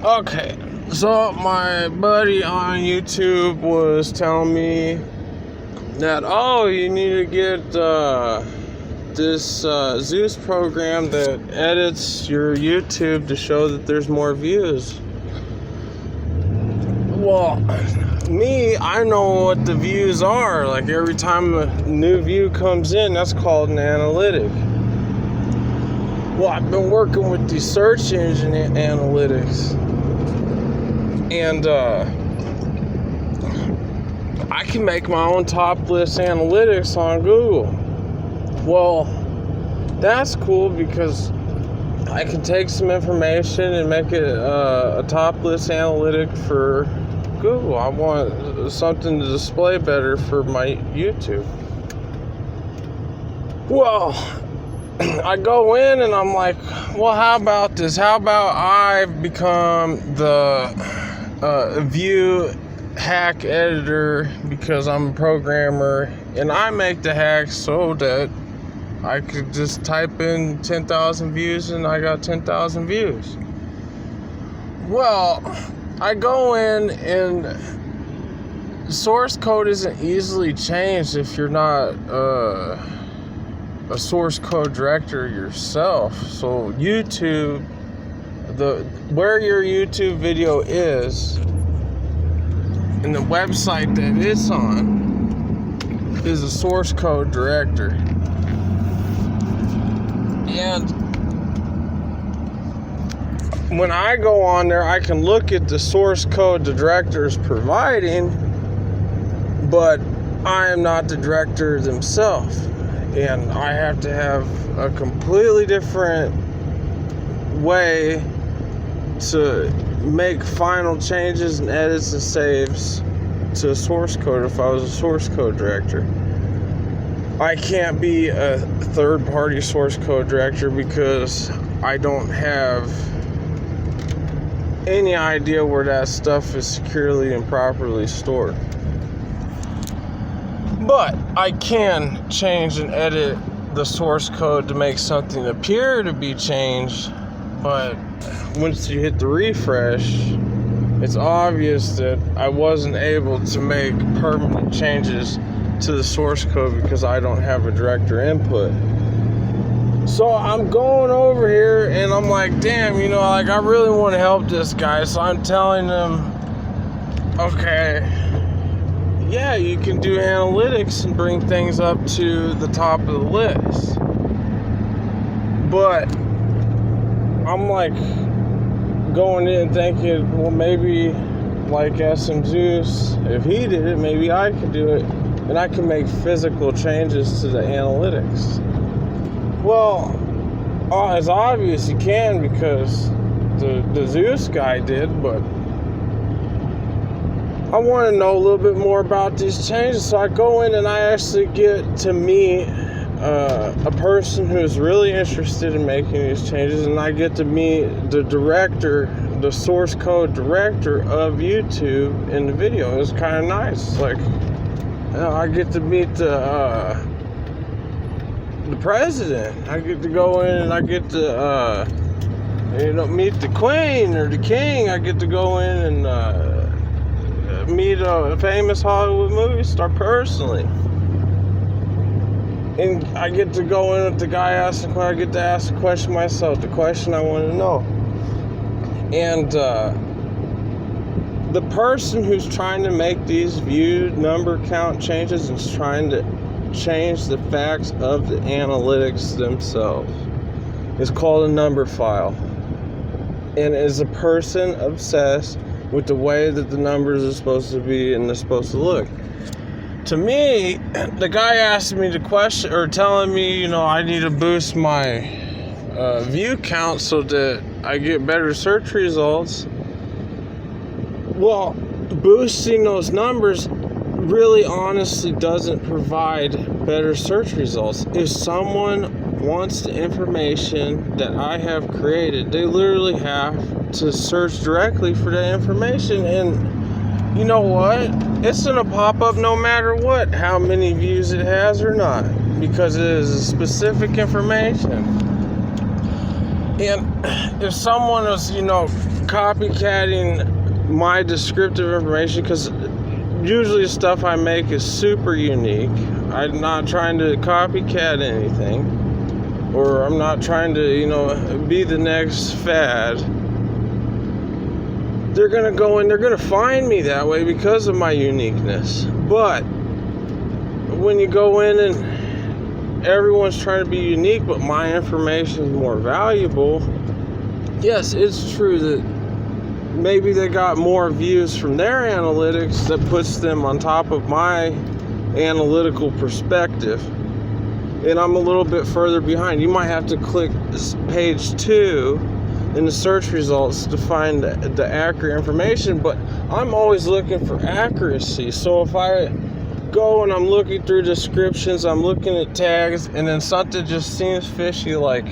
Okay, so my buddy on YouTube was telling me that, you need to get this Zeus program that edits your YouTube to show that there's more views. Well, I know what the views are. Like every time a new view comes in, that's called an analytic. Well, I've been working with the search engine analytics, and I can make my own top list analytics on Google. Well, that's cool because I can take some information and make it a top list analytic for Google. I want something to display better for my YouTube. Well, I go in and I'm like, well, how about this? How about I become the view hack editor because I'm a programmer, and I make the hacks so that I could just type in 10,000 views and I got 10,000 views. Well, I go in and source code isn't easily changed if you're not a source code director yourself. So YouTube, where your YouTube video is and the website that it's on is a source code director. And when I go on there, I can look at the source code the director is providing, but I am not the director themselves. And I have to have a completely different way to make final changes and edits and saves to source code if I was a source code director. I can't be a third-party source code director because I don't have any idea where that stuff is securely and properly stored. But I can change and edit the source code to make something appear to be changed, but once you hit the refresh, it's obvious that I wasn't able to make permanent changes to the source code because I don't have a director input. So I'm going over here and I'm like, damn, I really want to help this guy. So I'm telling him, okay, yeah, you can do analytics and bring things up to the top of the list. But I'm like going in thinking, well, maybe like SM Zeus, if he did it, maybe I could do it. And I can make physical changes to the analytics. Well, it's obvious you can because the Zeus guy did, but I want to know a little bit more about these changes. So I go in and I actually get to meet a person who's really interested in making these changes, and I get to meet the director, the source code director of YouTube in the video. It was kind of nice. Like, I get to meet the president. I get to go in and I get to meet the queen or the king. I get to go in and meet a famous Hollywood movie star personally. And I get to go in with the guy asking, I get to ask the question myself, the question I want to know. And the person who's trying to make these view number count changes is trying to change the facts of the analytics themselves. It's called a number file. And is a person obsessed with the way that the numbers are supposed to be and they're supposed to look. To me, the guy asked me the question, or telling me, I need to boost my view count so that I get better search results. Well, boosting those numbers really honestly doesn't provide better search results. If someone wants the information that I have created, they literally have to search directly for that information, and you know what? It's going to pop up no matter what, how many views it has or not, because it is specific information. And if someone was, copycatting my descriptive information, because usually the stuff I make is super unique. I'm not trying to copycat anything, or I'm not trying to, be the next fad. They're going to go and they're going to find me that way because of my uniqueness. But when you go in and everyone's trying to be unique, but my information is more valuable, yes, it's true that maybe they got more views from their analytics that puts them on top of my analytical perspective. And I'm a little bit further behind. You might have to click page 2 in the search results to find the accurate information, but I'm always looking for accuracy. So if I go and I'm looking through descriptions, I'm looking at tags, and then something just seems fishy, like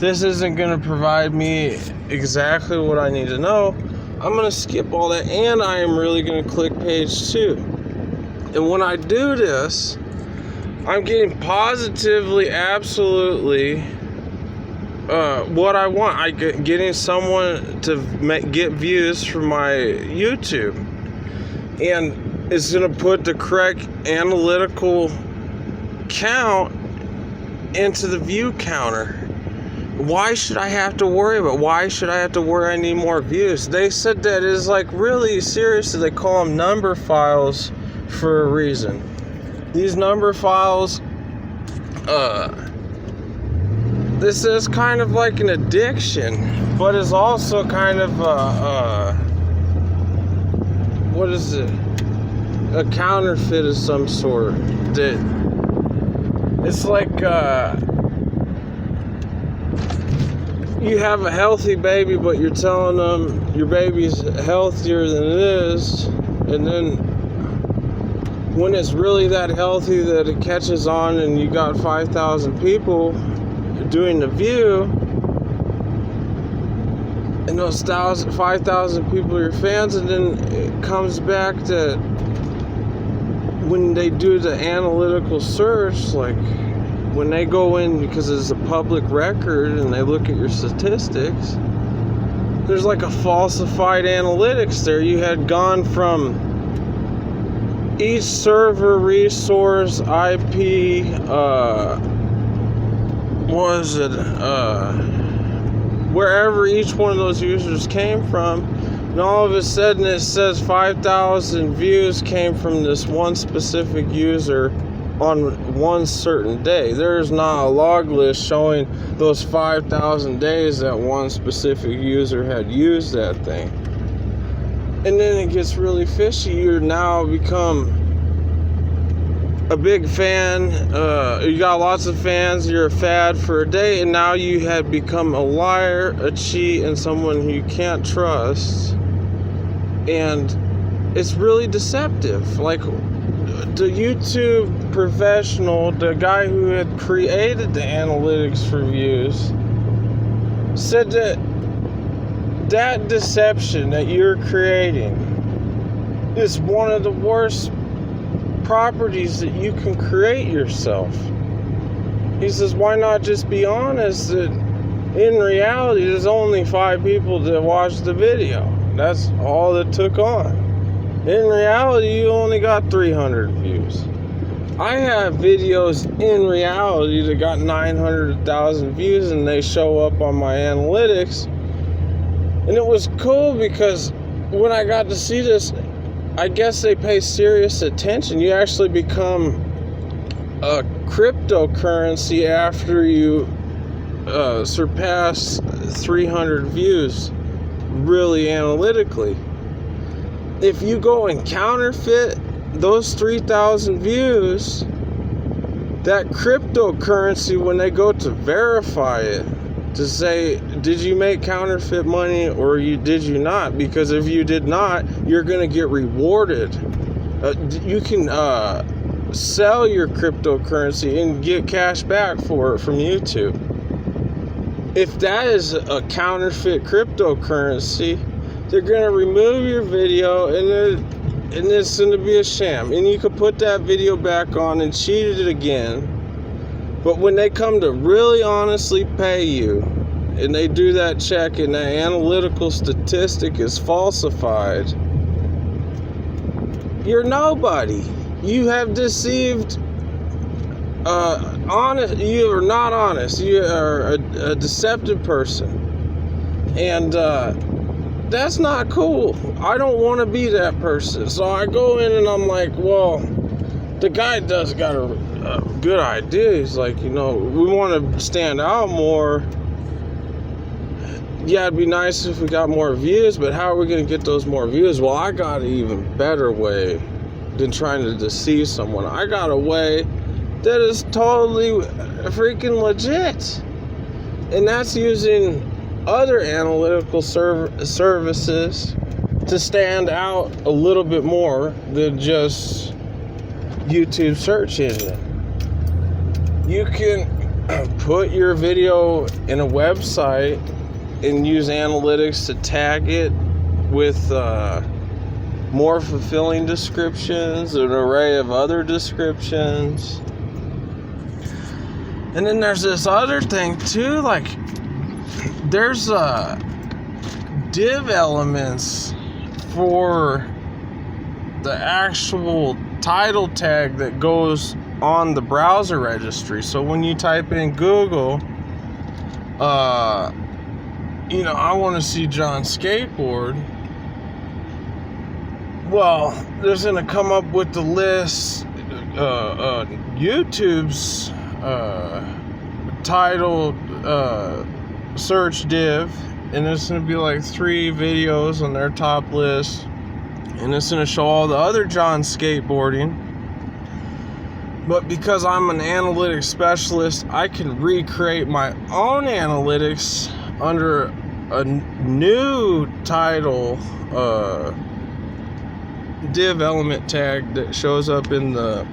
this isn't going to provide me exactly what I need to know, I'm going to skip all that, and I am really going to click page 2. And when I do this, I'm getting positively, absolutely what I want. I getting someone to get views from my YouTube, and it's going to put the correct analytical count into the view counter. Why should I have to worry about? Why should I have to worry I need more views? They said that is like really seriously. They call them number files for a reason. These number files, this is kind of like an addiction, but it's also kind of what is it? A counterfeit of some sort. That it's like you have a healthy baby, but you're telling them your baby's healthier than it is, and then when it's really that healthy that it catches on and you got 5,000 people doing the view, and those 5,000 people are your fans, and then it comes back that when they do the analytical search, like when they go in, because it's a public record and they look at your statistics, there's like a falsified analytics there. You had gone from each server, resource, IP, wherever each one of those users came from, and all of a sudden it says 5,000 views came from this one specific user on one certain day. There's not a log list showing those 5,000 days that one specific user had used that thing. And then it gets really fishy. You now become a big fan. You got lots of fans. You're a fad for a day, and now you have become a liar, a cheat, and someone who you can't trust. And it's really deceptive. Like the YouTube professional, the guy who had created the analytics for views, said that deception that you're creating is one of the worst properties that you can create yourself. He says, why not just be honest that in reality there's only 5 people that watched the video. That's all it took on. In reality, you only got 300 views. I have videos in reality that got 900,000 views, and they show up on my analytics. And it was cool because when I got to see this, I guess they pay serious attention. You actually become a cryptocurrency after you surpass 300 views, really analytically. If you go and counterfeit those 3,000 views, that cryptocurrency, when they go to verify it, to say, did you make counterfeit money or did you not? Because if you did not, you're going to get rewarded. You can sell your cryptocurrency and get cash back for it from YouTube. If that is a counterfeit cryptocurrency, they're going to remove your video, and it's going to be a sham. And you could put that video back on and cheat it again. But when they come to really honestly pay you, and they do that check and the analytical statistic is falsified, you're nobody. You have deceived, you are not honest. You are a deceptive person. And that's not cool. I don't want to be that person. So I go in and I'm like, well, the guy does got a good idea. He's like, we want to stand out more. Yeah, it'd be nice if we got more views, but how are we going to get those more views? Well, I got an even better way than trying to deceive someone. I got a way that is totally freaking legit. And that's using other analytical services to stand out a little bit more than just YouTube search engine. You can put your video in a website and use analytics to tag it with more fulfilling descriptions, an array of other descriptions. And then there's this other thing too, like there's div elements for the actual title tag that goes on the browser registry. So when you type in Google, I want to see John skateboard, well, there's going to come up with the list, YouTube's title search div, and it's going to be like 3 videos on their top list, and it's going to show all the other John skateboarding. But because I'm an analytics specialist, I can recreate my own analytics under a new title div element tag that shows up in the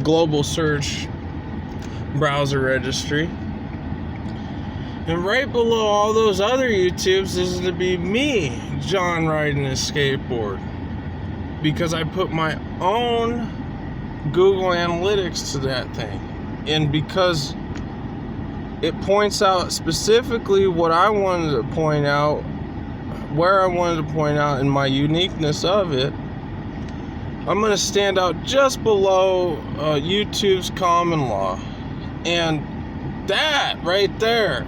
global search browser registry. And right below all those other YouTubes is going to be me, John, riding a skateboard. Because I put my own Google Analytics to that thing. And because it points out specifically what I wanted to point out, where I wanted to point out, and my uniqueness of it, I'm going to stand out just below YouTube's common law. And that right there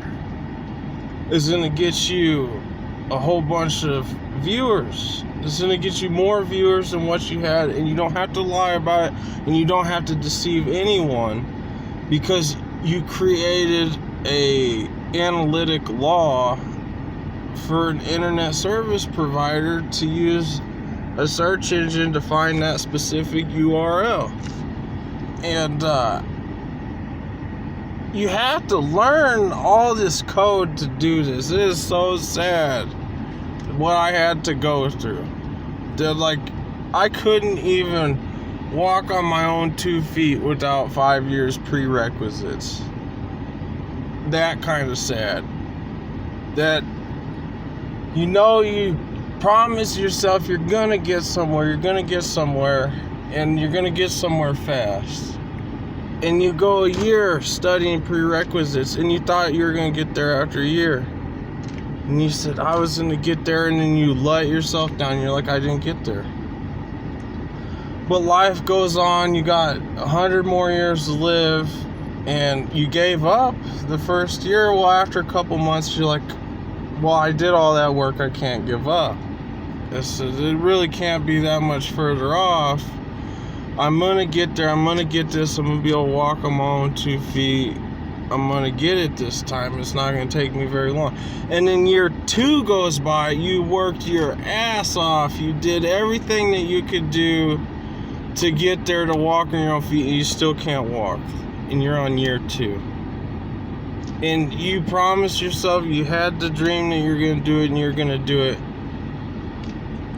is going to get you a whole bunch of viewers. It's going to get you more viewers than what you had, and you don't have to lie about it, and you don't have to deceive anyone, because you created a analytic law for an internet service provider to use a search engine to find that specific URL. And you have to learn all this code to do this. It is so sad what I had to go through. That, like, I couldn't even walk on my own 2 feet without 5 years prerequisites. That kind of sad. That you promise yourself you're gonna get somewhere, and you're gonna get somewhere fast. And you go a year studying prerequisites, and you thought you were going to get there after a year. And you said, I was going to get there, and then you let yourself down. You're like, I didn't get there. But life goes on. You got 100 more years to live, and you gave up the first year. Well, after a couple months, you're like, well, I did all that work. I can't give up. It really can't be that much further off. I'm going to get there. I'm going to get this. I'm going to be able to walk on my own 2 feet. I'm going to get it this time. It's not going to take me very long. And then year 2 goes by. You worked your ass off. You did everything that you could do to get there, to walk on your own feet, and you still can't walk. And you're on year 2. And you promised yourself, you had the dream that you're going to do it, and you're going to do it.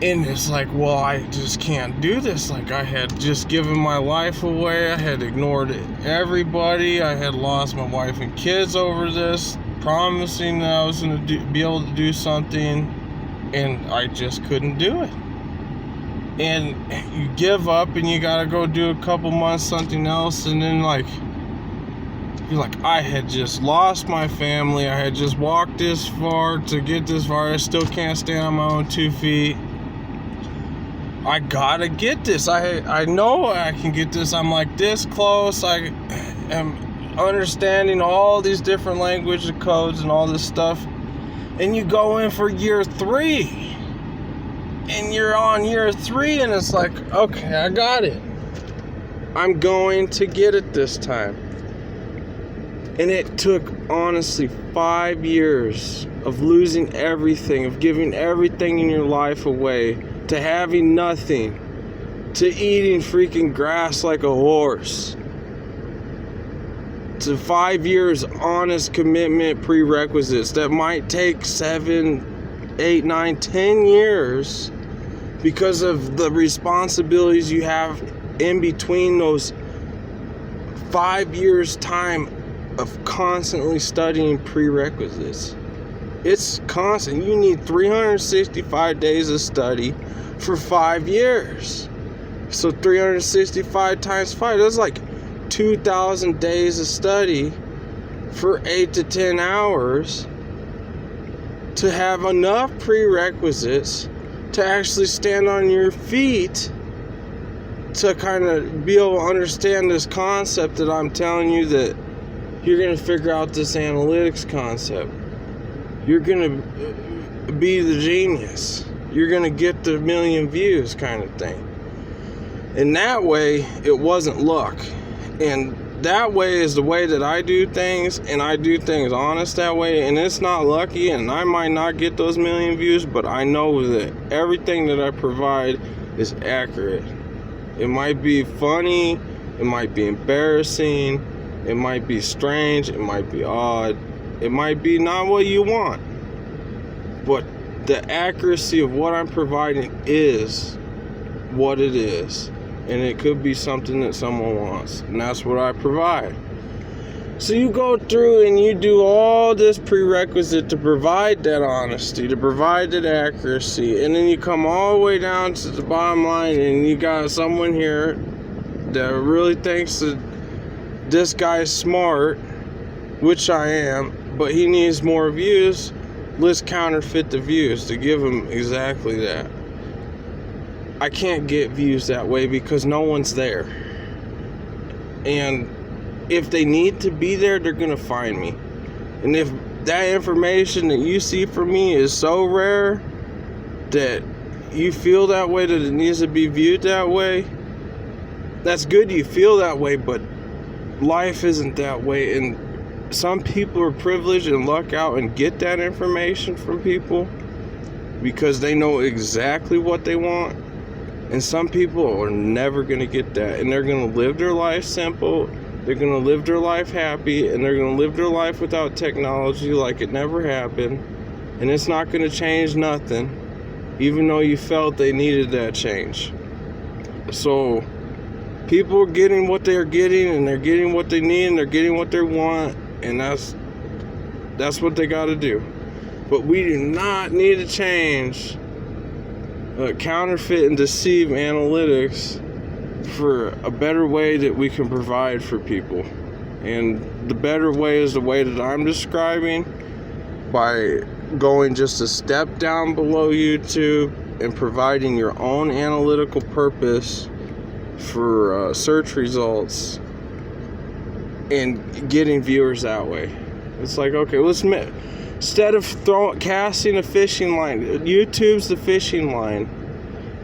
And it's like, well, I just can't do this. Like, I had just given my life away. I had ignored everybody. I had lost my wife and kids over this, promising that I was going to be able to do something, and I just couldn't do it. And you give up, and you got to go do a couple months something else, and then, like, You're like, I had just lost my family. I had just walked this far to get this far. I still can't stand on my own 2 feet. I gotta get this. I know I can get this. I'm like this close. I am understanding all these different language codes and all this stuff. And you go in for year 3. And you're on year 3 and it's like, okay, I got it. I'm going to get it this time. And it took, honestly, 5 years of losing everything, of giving everything in your life away, to having nothing, to eating freaking grass like a horse, to 5 years honest commitment prerequisites that might take 7, 8, 9, 10 years because of the responsibilities you have in between those 5 years time of constantly studying prerequisites. It's constant. You need 365 days of study for 5 years. So 365 times 5, that's like 2,000 days of study for 8 to 10 hours to have enough prerequisites to actually stand on your feet, to kind of be able to understand this concept that I'm telling you, that you're going to figure out this analytics concept. You're going to be the genius. You're going to get the million views kind of thing. And that way, it wasn't luck. And that way is the way that I do things, and I do things honest that way. And it's not lucky, and I might not get those million views, but I know that everything that I provide is accurate. It might be funny, it might be embarrassing, it might be strange, it might be odd, it might be not what you want. But the accuracy of what I'm providing is what it is. And it could be something that someone wants. And that's what I provide. So you go through and you do all this prerequisite to provide that honesty, to provide that accuracy. And then you come all the way down to the bottom line, and you got someone here that really thinks that this guy's smart, which I am, but he needs more views. Let's counterfeit the views to give him exactly that. I can't get views that way because no one's there. And if they need to be there, they're going to find me. And if that information that you see from me is so rare that you feel that way, that it needs to be viewed that way, that's good you feel that way, but life isn't that way. And some people are privileged and luck out and get that information from people because they know exactly what they want. And some people are never going to get that. And they're going to live their life simple. They're going to live their life happy. And they're going to live their life without technology like it never happened. And it's not going to change nothing, even though you felt they needed that change. So people are getting what they're getting, and they're getting what they need, and they're getting what they want. And that's what they got to do. But we do not need to change counterfeit and deceive analytics for a better way that we can provide for people. And the better way is the way that I'm describing, by going just a step down below YouTube and providing your own analytical purpose for search results and getting viewers that way. It's like, okay, instead of casting a fishing line, YouTube's the fishing line.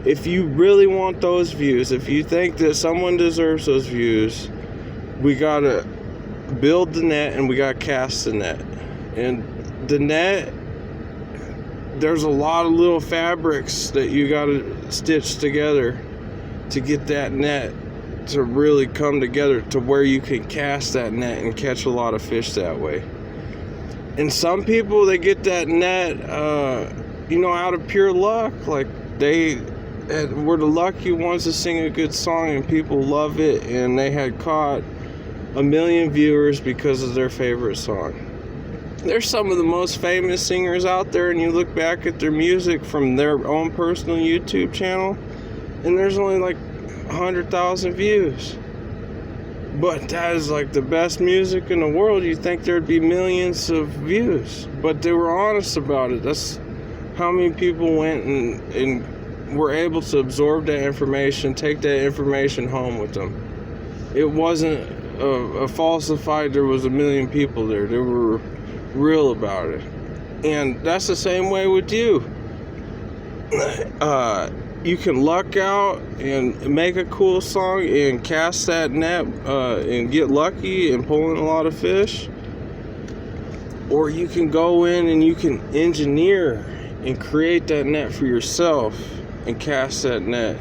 If you really want those views, if you think that someone deserves those views, we gotta build the net and we gotta cast the net. And the net, there's a lot of little fabrics that you gotta stitch together to get that net to really come together to where you can cast that net and catch a lot of fish that way. And some people, they get that net, out of pure luck. Like, they were the lucky ones to sing a good song and people love it, and they had caught 1 million viewers because of their favorite song. There's some of the most famous singers out there, and you look back at their music from their own personal YouTube channel, and there's only like 100,000 views. But that is like the best music in the world. You'd think there'd be millions of views, but they were honest about it. That's how many people went and were able to absorb that information, take that information home with them. It wasn't a falsified, there was a million people there. They were real about it. And that's the same way with you. You can luck out and make a cool song and cast that net and get lucky and pull in a lot of fish. Or you can go in and you can engineer and create that net for yourself and cast that net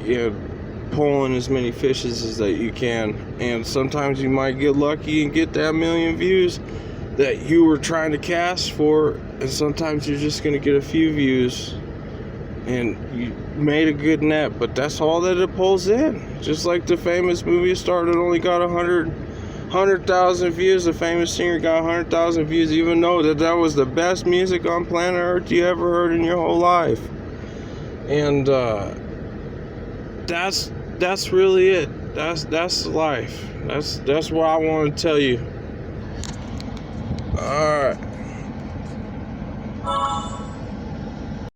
and pull in as many fishes as that you can. And sometimes you might get lucky and get that million views that you were trying to cast for, and sometimes you're just going to get a few views and you made a good net, but that's all that it pulls in. Just like the famous movie star that only got 100,000 views. The famous singer got 100,000 views, even though that was the best music on planet Earth you ever heard in your whole life. And that's really it. That's life. That's what I want to tell you.